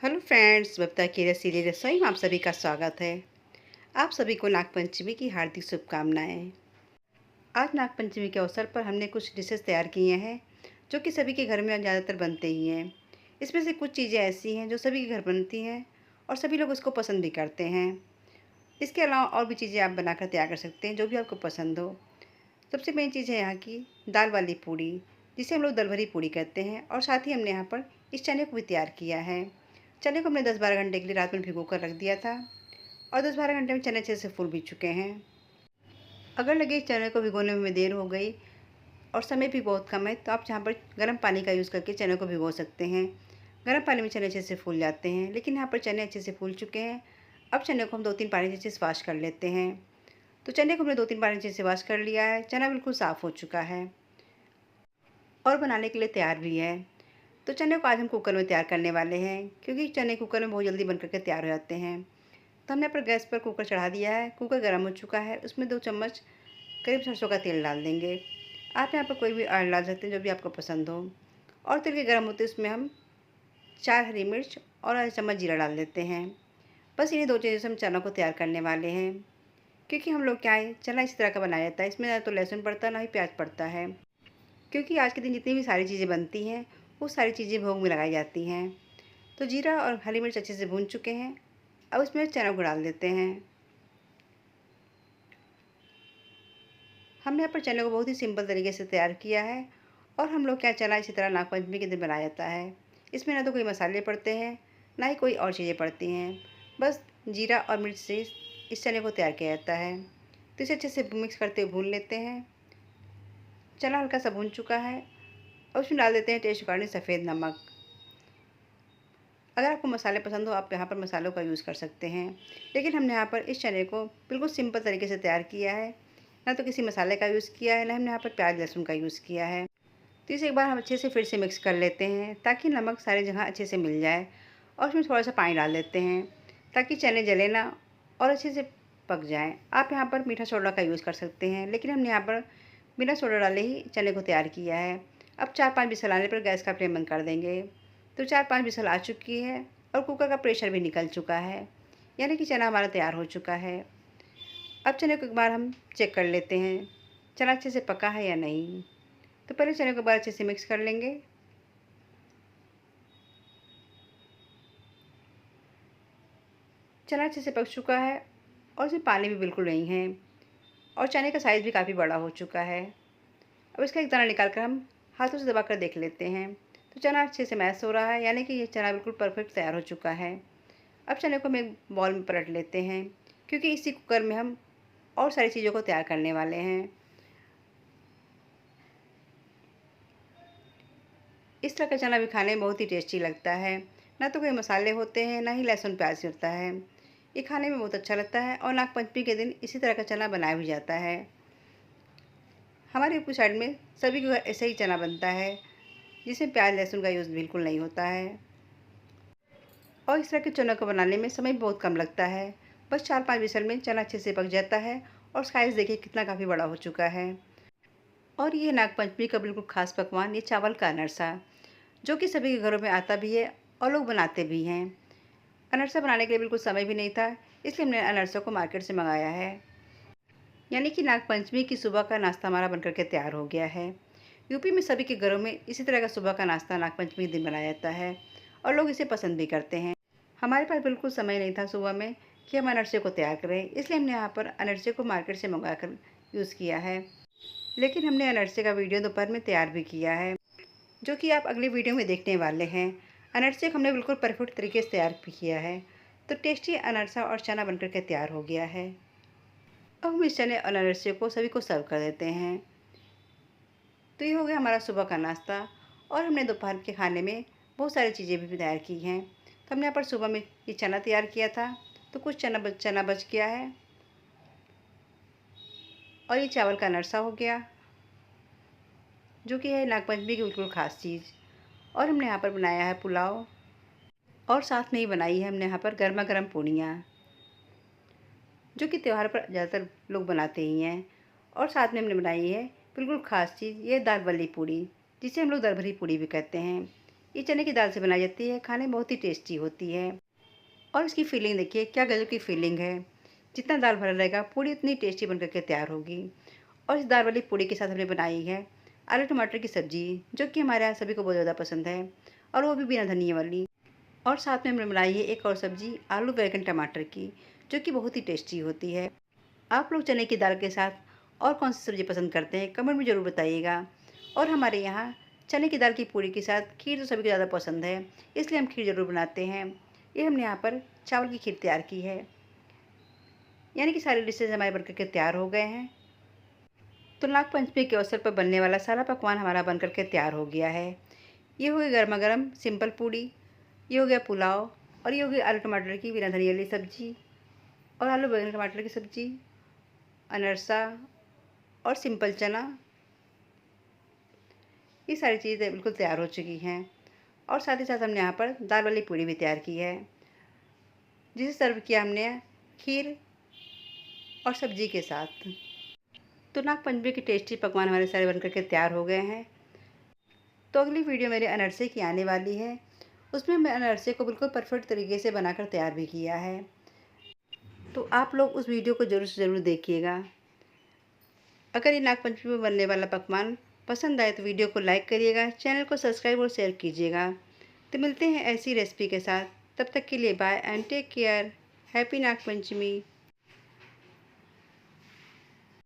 Hello friends, Babita की रसीली रसोई में आप सभी का स्वागत है। आप सभी को नागपंचमी की हार्दिक शुभकामनाएं। आज नागपंचमी के अवसर पर हमने कुछ डिशेस तैयार किए हैं जो कि सभी के घर में ज़्यादातर बनते ही हैं। इसमें से कुछ चीज़ें ऐसी हैं जो सभी के घर बनती हैं और सभी लोग उसको पसंद भी करते हैं। इसके अलावा और भी चीज़ें आप बनाकर तैयार कर सकते हैं जो भी आपको पसंद हो। सबसे मेन चीज़ है यहाँ की दाल वाली पूड़ी, जिसे हम लोग दल भरी पूड़ी कहते हैं। और साथ ही हमने यहाँ पर इस चने को भी तैयार किया है। चने को हमने 10-12 घंटे के लिए रात में भिगो कर रख दिया था और 10-12 घंटे में चने अच्छे से फूल भी चुके हैं। अगर लगे चने को भिगोने में देर हो गई और समय भी बहुत कम है तो आप यहाँ पर गर्म पानी का यूज़ करके चने को भिगो सकते हैं। गर्म पानी में चने अच्छे से फूल जाते हैं, लेकिन यहाँ पर चने अच्छे से फूल चुके हैं। अब चने को हम 2-3 पानी अच्छे से वॉश कर लेते हैं। तो चने को हमने 2-3 पानी अच्छे से वॉश कर लिया है। चना बिल्कुल साफ़ हो चुका है और बनाने के लिए तैयार भी है। तो चने को आज हम कुकर में तैयार करने वाले हैं, क्योंकि चने कुकर में बहुत जल्दी बन करके तैयार हो जाते हैं। तो हमने पर गैस पर कुकर चढ़ा दिया है। कुकर गर्म हो चुका है। उसमें 2 चम्मच करीब सरसों का तेल डाल देंगे। आप यहाँ पर कोई भी ऑयल डाल सकते हैं जो भी आपको पसंद हो। और तेल के गर्म होते उसमें हम 4 हरी मिर्च और आधा चम्मच जीरा डाल देते हैं। बस इन्हीं 2 चीज़ों से हम चना को तैयार करने वाले हैं, क्योंकि हम लोग क्या है, चना इस तरह का बनाया जाता है, इसमें ना तो लहसुन पड़ता है ना ही प्याज पड़ता है। क्योंकि आज के दिन जितनी भी सारी चीज़ें बनती हैं वो सारी चीज़ें भोग में लगाई जाती हैं। तो जीरा और हरी मिर्च अच्छे से भून चुके हैं। अब उसमें चना को डाल देते हैं। हमने यहाँ पर चने को बहुत ही सिंपल तरीके से तैयार किया है। और हम लोग क्या, चना इसी तरह नागपंचमी के दिन बनाया जाता है। इसमें ना तो कोई मसाले पड़ते हैं ना ही कोई और चीज़ें पड़ती हैं। बस जीरा और मिर्च से इस चने को तैयार किया जाता है। तो इसे अच्छे से मिक्स करते हुए भून लेते हैं। चना हल्का सा भून चुका है और उसमें डाल देते हैं टेस्ट अकॉर्डिंग सफ़ेद नमक। अगर आपको मसाले पसंद हो आप यहाँ पर मसालों का यूज़ कर सकते हैं, लेकिन हमने यहाँ पर इस चने को बिल्कुल सिंपल तरीके से तैयार किया है। ना तो किसी मसाले का यूज़ किया है, ना हमने यहाँ पर प्याज लहसुन का यूज़ किया है। तो इसे एक बार हम अच्छे से फिर से मिक्स कर लेते हैं ताकि नमक सारी जगह अच्छे से मिल जाए। और उसमें थोड़ा सा पानी डाल देते हैं ताकि चने जले ना और अच्छे से पक जाएँ। आप यहाँ पर मीठा सोडा का यूज़ कर सकते हैं, लेकिन हमने यहाँ पर बिना सोडा डाले ही चने को तैयार किया है। अब 4-5 विसल आने पर गैस का फ्लेम बंद कर देंगे। तो 4-5 विसल आ चुकी है और कुकर का प्रेशर भी निकल चुका है, यानी कि चना हमारा तैयार हो चुका है। अब चने को एक बार हम चेक कर लेते हैं चना अच्छे से पका है या नहीं। तो पहले चने को एक बार अच्छे से मिक्स कर लेंगे। चना अच्छे से पक चुका है और इसमें पानी भी बिल्कुल नहीं है और चने का साइज़ भी काफ़ी बड़ा हो चुका है। अब इसका एक दाना निकाल कर हम हाथों से दबा कर देख लेते हैं। तो चना अच्छे से मैश हो रहा है, यानी कि ये चना बिल्कुल परफेक्ट तैयार हो चुका है। अब चने को हम एक बॉल में पलट लेते हैं, क्योंकि इसी कुकर में हम और सारी चीज़ों को तैयार करने वाले हैं। इस तरह का चना भी खाने में बहुत ही टेस्टी लगता है। ना तो कोई मसाले होते हैं, ना ही लहसुन प्याज होता है। ये खाने में बहुत अच्छा लगता है और नागपंचमी के दिन इसी तरह का चना बनाया भी जाता है। हमारे ऊपर साइड में सभी के घर ऐसे ही चना बनता है, जिसमें प्याज लहसुन का यूज़ बिल्कुल नहीं होता है। और इस तरह के चने को बनाने में समय बहुत कम लगता है। बस 4-5 विसल में चना अच्छे से पक जाता है और साइज़ देखिए कितना काफ़ी बड़ा हो चुका है। और ये नागपंचमी का बिल्कुल ख़ास पकवान ये चावल का अनरसा, जो कि सभी के घरों में आता भी है और लोग बनाते भी हैं। अनरसा बनाने के लिए बिल्कुल समय भी नहीं था, इसलिए हमने अनरसा को मार्केट से मंगाया है। यानी कि नागपंचमी की सुबह का नाश्ता हमारा बनकर के तैयार हो गया है। यूपी में सभी के घरों में इसी तरह का सुबह का नाश्ता नागपंचमी के दिन बनाया जाता है और लोग इसे पसंद भी करते हैं। हमारे पास बिल्कुल समय नहीं था सुबह में कि हम अनरसे को तैयार करें, इसलिए हमने यहाँ पर अनरसे को मार्केट से मंगा कर यूज़ किया है। लेकिन हमने अनरसे का वीडियो दोपहर में तैयार भी किया है, जो कि आप अगले वीडियो में देखने वाले हैं। अनरसे को हमने बिल्कुल परफेक्ट तरीके से तैयार भी किया है। तो टेस्टी अनरसा और चना बनकर के तैयार हो गया है। अब हम इस चने और अनरसे को सभी को सर्व कर देते हैं। तो ये हो गया हमारा सुबह का नाश्ता। और हमने दोपहर के खाने में बहुत सारी चीज़ें भी तैयार की हैं। तो हमने यहाँ पर सुबह में ये चना तैयार किया था, तो कुछ चना बच गया है और ये चावल का अनरसा हो गया, जो कि है नागपंचमी की बिल्कुल ख़ास चीज़। और हमने यहाँ पर बनाया है पुलाव और साथ में ही बनाई है हमने यहाँ पर गर्मा गर्म पूड़ियाँ, जो कि त्यौहार पर ज़्यादातर लोग बनाते ही हैं। और साथ में हमने बनाई है बिल्कुल ख़ास चीज़, ये दाल वाली पूड़ी, जिसे हम लोग दल भरी पूड़ी भी कहते हैं। ये चने की दाल से बनाई जाती है, खाने में बहुत ही टेस्टी होती है। और इसकी फीलिंग देखिए क्या गज़ब की फीलिंग है। जितना दाल भरा रहेगा पूड़ी उतनी टेस्टी बन कर के तैयार होगी। और इस दाल वाली पूड़ी के साथ हमने बनाई है आलू टमाटर की सब्ज़ी, जो कि हमारे यहाँ सभी को बहुत ज़्यादा पसंद है, और वो भी बिना धनिये वाली। और साथ में हमने बनाई है एक और सब्ज़ी आलू बैंगन टमाटर की, जो कि बहुत ही टेस्टी होती है। आप लोग चने की दाल के साथ और कौन सी सब्ज़ी पसंद करते हैं, कमेंट में ज़रूर बताइएगा। और हमारे यहाँ चने की दाल की पूड़ी के साथ खीर तो सभी को ज़्यादा पसंद है, इसलिए हम खीर ज़रूर बनाते हैं। ये हमने यहाँ पर चावल की खीर तैयार की है। यानी कि सारे डिशेज़ हमारे बनकर के तैयार हो गए हैं। तो नाग पंचमी के अवसर पर बनने वाला सारा पकवान हमारा बनकर के तैयार हो गया है। ये हो गई गर्मा गर्म सिंपल पूड़ी, ये हो गया पुलाव, और ये हो गई आलू टमाटर की बिना धनिया वाली सब्ज़ी, और आलू बैंगन टमाटर की सब्ज़ी, अनरसा, और सिंपल चना। ये सारी चीज़ें बिल्कुल तैयार हो चुकी हैं। और साथ ही साथ हमने यहाँ पर दाल वाली पूड़ी भी तैयार की है, जिसे सर्व किया हमने खीर और सब्ज़ी के साथ। तो नाग पंचमी के टेस्टी पकवान हमारे सारे बनकर के तैयार हो गए हैं। तो अगली वीडियो मेरे अनरसे की आने वाली है, उसमें मैं अनरसे को बिल्कुल परफेक्ट तरीके से बनाकर तैयार भी किया है। तो आप लोग उस वीडियो को ज़रूर से ज़रूर देखिएगा। अगर ये नागपंचमी में बनने वाला पकवान पसंद आए तो वीडियो को लाइक करिएगा, चैनल को सब्सक्राइब और शेयर कीजिएगा। तो मिलते हैं ऐसी रेसिपी के साथ, तब तक के लिए bye and take care. Happy Nagpanchami.